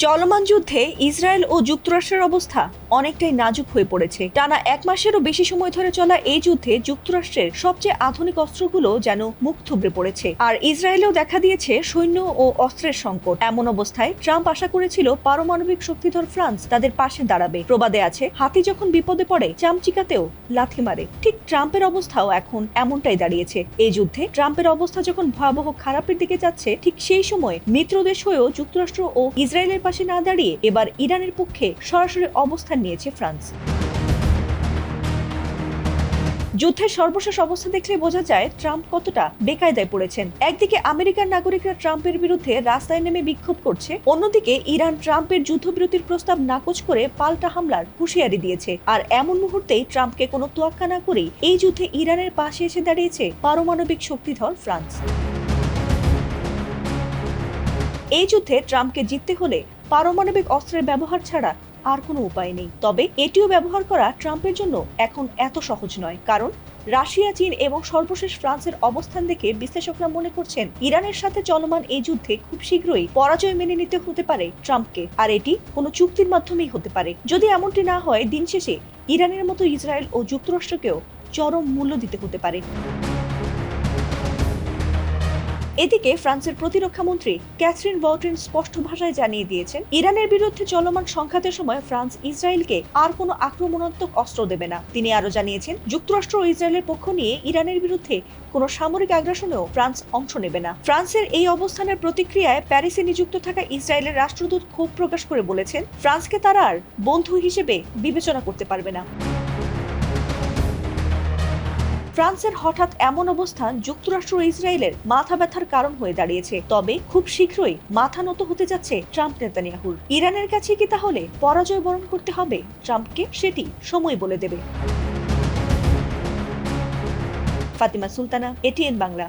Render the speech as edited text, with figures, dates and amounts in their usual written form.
চলমান যুদ্ধে ইসরায়েল ও যুক্তরাষ্ট্রের অবস্থা অনেকটাই নাজুক হয়ে পড়েছে। টানা 1 মাসেরও বেশি সময় ধরে চলা এই যুদ্ধে যুক্তরাষ্ট্রের সবচেয়ে আধুনিক অস্ত্রগুলো যেন মুখ থুবড়ে পড়েছে, আর ইসরায়েলেও দেখা দিয়েছে সৈন্য ও অস্ত্রের সংকট। এমন অবস্থায় ট্রাম্প আশা করেছিল পারমাণবিক শক্তিধর ফ্রান্স তাদের পাশে দাঁড়াবে। প্রবাদে আছে, হাতি যখন বিপদে পড়ে চামচিকাতেও লাথি মারে। ঠিক ট্রাম্পের অবস্থাও এখন এমনটাই দাঁড়িয়েছে। এই যুদ্ধে ট্রাম্পের অবস্থা যখন ভয়াবহ খারাপের দিকে যাচ্ছে, ঠিক সেই সময় মিত্রদেশ হয়েও যুক্তরাষ্ট্র ও ইসরায়েলের পাশে না দাঁড়িয়ে এবার ইরানের পক্ষে সরাসরি অবস্থান নিয়েছে ফ্রান্স। যুদ্ধের সর্বশেষ অবস্থা দেখলে বোঝা যায় ট্রাম্প কতটা বেকায়দায় পড়েছেন। একদিকে আমেরিকার নাগরিকরা ট্রাম্পের বিরুদ্ধে রাস্তায় নেমে বিক্ষোভ করছে, অন্যদিকে ইরান ট্রাম্পের যুদ্ধবিরতির প্রস্তাব নাকচ করে পাল্টা হামলার হুঁশিয়ারি দিয়েছে। আর এমন মুহূর্তেই ট্রাম্পকে কোনো তোয়াক্কা না করেই এই যুদ্ধে ইরানের পাশে এসে দাঁড়িয়েছে পারমাণবিক শক্তিধর ফ্রান্স। এই যুদ্ধে ট্রাম্পকে জিততে হলে পারমাণবিক অস্ত্রের ব্যবহার ছাড়া আর কোনো উপায় নেই। তবে এটিও ব্যবহার করা ট্রাম্পের জন্য এখন এত সহজ নয়, কারণ রাশিয়া, চীন এবং সর্বশেষ ফ্রান্সের অবস্থান দেখে বিশ্লেষকরা মনে করছেন ইরানের সাথে চলমান এই যুদ্ধে খুব শীঘ্রই পরাজয় মেনে নিতে হতে পারে ট্রাম্পকে, আর এটি কোনো চুক্তির মাধ্যমেই হতে পারে। যদি এমনটি না হয়, দিন শেষে ইরানের মতো ইসরায়েল ও যুক্তরাষ্ট্রকেও চরম মূল্য দিতে হতে পারে। এদিকে ফ্রান্সের প্রতিরক্ষা মন্ত্রী ক্যাথরিন ভৌটিন স্পষ্ট ভাষায় জানিয়ে দিয়েছেন, ইরানের বিরুদ্ধে চলমান সংঘাতের সময় ফ্রান্স ইসরায়েলকে আর কোনো আক্রমণাত্মক অস্ত্র দেবে না। তিনি আরো জানিয়েছেন, যুক্তরাষ্ট্র ও ইসরায়েলের পক্ষ নিয়ে ইরানের বিরুদ্ধে কোনো সামরিক আগ্রাসনেও ফ্রান্স অংশ নেবে না। ফ্রান্সের এই অবস্থানের প্রতিক্রিয়ায় প্যারিসে নিযুক্ত থাকা ইসরায়েলের রাষ্ট্রদূত ক্ষোভ প্রকাশ করে বলেছেন, ফ্রান্সকে তারা আর বন্ধু হিসেবে বিবেচনা করতে পারবে না। ফ্রান্সের হঠাৎ এমন অবস্থান যুক্তরাষ্ট্র ও ইসরায়েলের মাথা ব্যথার কারণ হয়ে দাঁড়িয়েছে। তবে খুব শীঘ্রই মাথা নত হতে যাচ্ছে ট্রাম্প নেতানিয়াহুর। ইরানের কাছে কি তাহলে পরাজয় বরণ করতে হবে ট্রাম্পকে? সেটি সময় বলে দেবে। ফাতিমা সুলতানা, এটিএন বাংলা।